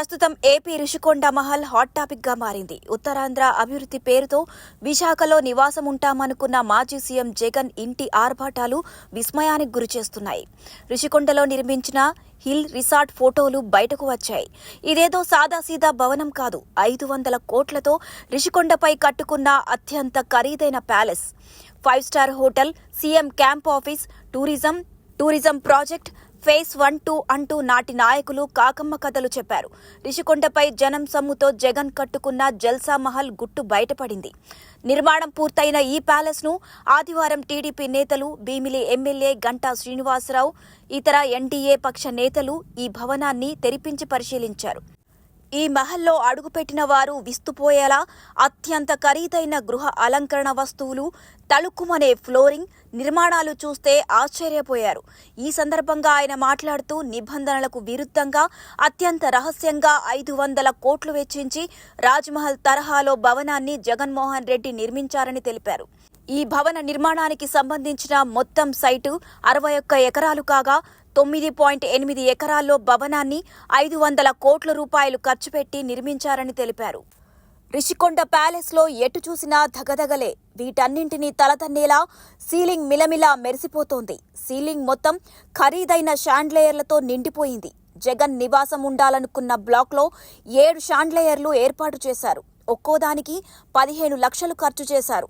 ప్రస్తుతం AP Rushikonda Mahal hot topic గా మారింది. ఉత్తరాంధ్ర అభివృద్ధి పేరుతో విశాఖలో నివాసం ఉంటామనుకున్న మాజీ సీఎం జగన్ ఇంటి ఆర్భాటాలు విస్మయానికి గురిచేస్తున్నాయి. రుషికొండలో నిర్మించిన హిల్ రిసార్ట్ ఫోటోలు బయటకు వచ్చాయి. ఇదేదో సాదాసీదా భవనం కాదు. 500 కోట్లతో రుషికొండపై కట్టుకున్న అత్యంత ఖరీదైన palace, 5 star hotel, CM camp office, tourism project, phase 1-2 అంటూ నాటి నాయకులు కాకమ్మ కథలు చెప్పారు. రిషికొండపై జనం సొమ్ముతో జగన్ కట్టుకున్న జల్సా మహల్ గుట్టు బయటపడింది. నిర్మాణం పూర్తయిన ఈ ప్యాలెస్ ను ఆదివారం టీడీపీ నేతలు, భీమిలి ఎమ్మెల్యే గంటా శ్రీనివాసరావు, ఇతర ఎన్డీఏ పక్ష నేతలు ఈ భవనాన్ని తెరిపించి పరిశీలించారు. ఈ మహల్లో అడుగుపెట్టిన వారు విస్తుపోయేలా అత్యంత ఖరీదైన గృహ అలంకరణ వస్తువులు, తళుక్కుమనే ఫ్లోరింగ్, నిర్మాణాలు చూస్తే ఆశ్చర్యపోయారు. ఈ సందర్భంగా ఆయన మాట్లాడుతూ నిబంధనలకు విరుద్ధంగా అత్యంత రహస్యంగా 500 కోట్లు వెచ్చించి రాజ్మహల్ తరహాలో భవనాన్ని జగన్మోహన్ రెడ్డి నిర్మించారని తెలిపారు. ఈ భవన నిర్మాణానికి సంబంధించిన మొత్తం సైటు 61 ఎకరాలు కాగా 9.8 ఎకరాల్లో భవనాన్ని 500 కోట్ల రూపాయలు ఖర్చు పెట్టి నిర్మించారని తెలిపారు. రిషికొండ ప్యాలెస్ లో ఎటు చూసినా ధగధగలే. వీటన్నింటినీ తలతన్నేలా సీలింగ్ మిలమిలా మెరిసిపోతోంది. సీలింగ్ మొత్తం ఖరీదైన షాండ్లయర్లతో నిండిపోయింది. జగన్ నివాసం ఉండాలనుకున్న బ్లాక్ లో 7 షాండ్లయర్లు ఏర్పాటు చేశారు. ఒక్కోదానికి 15 లక్షలు ఖర్చు చేశారు.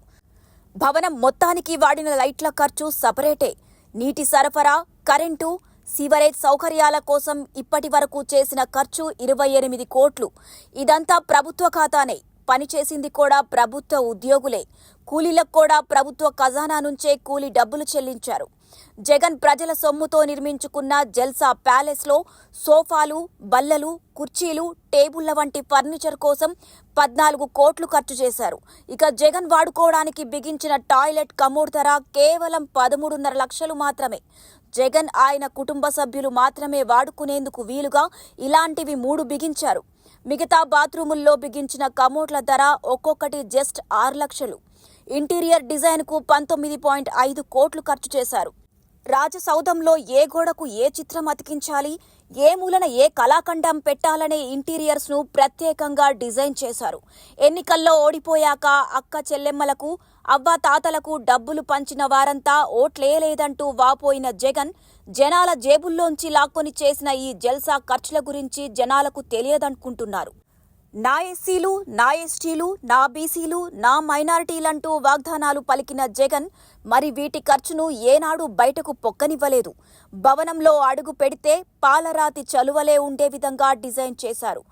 భవనం మొత్తానికి వాడిన లైట్ల ఖర్చు సపరేటే. నీటి సరఫరా, కరెంటు, సీవరేజ్ సౌకర్యాల కోసం ఇప్పటి వరకు చేసిన ఖర్చు 28 కోట్లు. ఇదంతా ప్రభుత్వ ఖాతానే. పనిచేసింది కూడా ప్రభుత్వ ఉద్యోగులే. కూలీలకు కూడా ప్రభుత్వ ఖజానా నుంచే కూలీ డబ్బులు చెల్లించారు. జగన్ ప్రజల సొమ్ముతో నిర్మించుకున్న జల్సా ప్యాలెస్ లో సోఫాలు, బల్లలు, కుర్చీలు, టేబుళ్ల వంటి ఫర్నిచర్ కోసం 14 కోట్లు ఖర్చు చేశారు. ఇక జగన్ వాడుకోవడానికి బిగించిన టాయిలెట్ కమోడ్ ధర కేవలం 13.5 లక్షలు మాత్రమే. జగన్ ఆయన కుటుంబ సభ్యులు మాత్రమే వాడుకునేందుకు వీలుగా ఇలాంటివి 3 బిగించారు. మిగతా బాత్రూముల్లో బిగించిన కమోడ్ల ధర ఒక్కొక్కటి జస్ట్ 6 లక్షలు. ఇంటీరియర్ డిజైన్ కు 19.5 కోట్లు ఖర్చు చేశారు. రాజసౌధంలో ఏ గోడకు ఏ చిత్రం అతికించాలి, ఏ మూలన ఏ కళాఖండం పెట్టాలనే ఇంటీరియర్స్ ను ప్రత్యేకంగా డిజైన్ చేశారు. ఎన్నికల్లో ఓడిపోయాక అక్క చెల్లెమ్మలకు, అవ్వ తాతలకు డబ్బులు పంచిన వారంతా ఓట్లేయలేదంటూ వాపోయిన జగన్ జనాల జేబుల్లోంచి లాక్కొని చేసిన ఈ జల్సా ఖర్చుల గురించి జనాలకు తెలియదనుకుంటున్నారు. నా ఎస్సీలు, నా ఎస్టీలు, నా బీసీలు, నా మైనారిటీలంటూ వాగ్దానాలు పలికిన జగన్ మరి వీటి ఖర్చును ఏనాడు బయటకు పొక్కనివ్వలేదు. భవనంలో అడుగు పెడితే పాలరాతి చలువలే ఉండే విధంగా డిజైన్ చేశారు.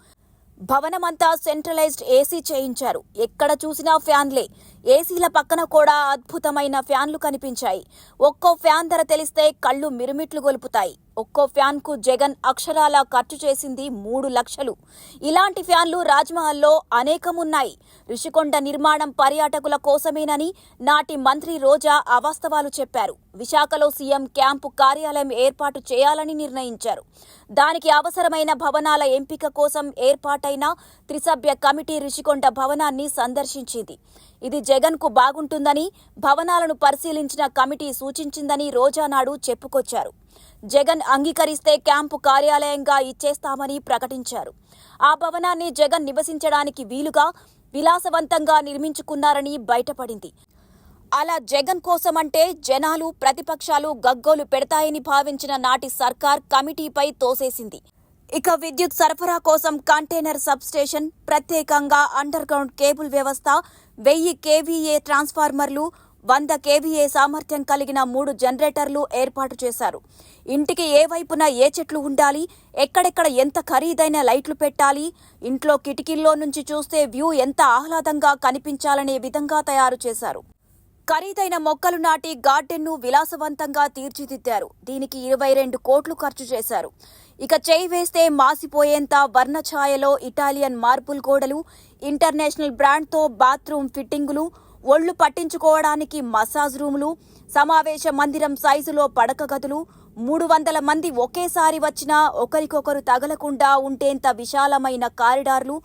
భవనమంతా సెంట్రలైజ్డ్ ఏసీ చేయించారు. ఎక్కడ చూసినా ఫ్యాన్లే. ఏసీల పక్కన కూడా అద్భుతమైన ఫ్యాన్లు కనిపించాయి. ఒక్కో ఫ్యాన్ ధర తెలిస్తే కళ్ళు మిరుమిట్లు గొలుపుతాయి. ఒక్కో ఫ్యాన్ కు జగన్ అక్షరాల ఖర్చు చేసింది 3 లక్షలు. ఇలాంటి ఫ్యాన్లు రాజ్మహల్లో అనేకమున్నాయి. రుషికొండ నిర్మాణం పర్యాటకుల కోసమేనని నాటి మంత్రి రోజా అవాస్తవాలు చెప్పారు. విశాఖలో సీఎం క్యాంపు కార్యాలయం ఏర్పాటు చేయాలని నిర్ణయించారు. దానికి అవసరమైన భవనాల ఎంపిక కోసం ఏర్పాటైన త్రిసభ్య కమిటీ రుషికొండ భవనాన్ని సందర్శించింది. ఇది జగన్ కు బాగుంటుందని భవనాలను పరిశీలించిన కమిటీ సూచించిందని రోజా నాడు చెప్పుకొచ్చారు. జగన్ అంగీకరిస్తే క్యాంపు కార్యాలయంగా ఇచ్చేస్తామని ప్రకటించారు. ఆ భవనాన్ని జగన్ నివసించడానికి వీలుగా విలాసవంతంగా నిర్మించుకున్నారని బయటపడింది. అలా జగన్ కోసమంటే జనాలు, ప్రతిపక్షాలు గగ్గోలు పెడతాయని భావించిన నాటి సర్కార్ కమిటీపై తోసేసింది. ఇక విద్యుత్ సరఫరా కోసం కంటైనర్ సబ్స్టేషన్, ప్రత్యేకంగా అండర్ గ్రౌండ్ కేబుల్ వ్యవస్థ, 1000 కేవీఏ ట్రాన్స్ఫార్మర్లు, 100 కేవీఏ సామర్థ్యం కలిగిన 3 జనరేటర్లు ఏర్పాటు చేశారు. ఇంటికి ఏ వైపున ఏ చెట్లు ఉండాలి, ఎక్కడెక్కడ ఎంత ఖరీదైన లైట్లు పెట్టాలి, ఇంట్లో కిటికీల్లో నుంచి చూస్తే వ్యూ ఎంత ఆహ్లాదంగా కనిపించాలనే విధంగా తయారు చేశారు. ఖరీదైన మొక్కలు నాటి గార్డెన్ను విలాసవంతంగా తీర్చిదిద్దారు. దీనికి 22 కోట్లు ఖర్చు చేశారు. ఇక చేయి వేస్తే మాసిపోయేంత వర్ణఛాయలో ఇటాలియన్ మార్బుల్ గోడలు, ఇంటర్నేషనల్ బ్రాండ్తో బాత్రూమ్ ఫిట్టింగులు, ఒళ్లు పట్టించుకోవడానికి మసాజ్ రూములు, సమావేశ మందిరం సైజులో పడక గదులు, 300 మంది ఒకేసారి వచ్చినా ఒకరికొకరు తగలకుండా ఉండేంత విశాలమైన కారిడార్లు,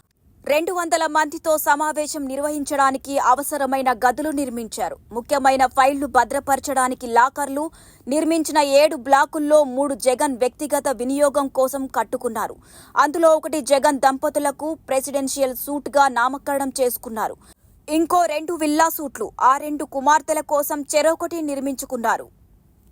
200 మందితో సమావేశం నిర్వహించడానికి అవసరమైన గదులు నిర్మించారు. ముఖ్యమైన ఫైళ్లు భద్రపరచడానికి లాకర్లు నిర్మించిన 7 బ్లాకుల్లో 3 జగన్ వ్యక్తిగత వినియోగం కోసం కట్టుకున్నారు. అందులో ఒకటి జగన్ దంపతులకు ప్రెసిడెన్షియల్ సూట్గా నామకరణం చేసుకున్నారు. ఇంకో 2 విల్లా సూట్లు, ఆ 2 కుమార్తెల కోసం చెరొకటి నిర్మించుకున్నారు.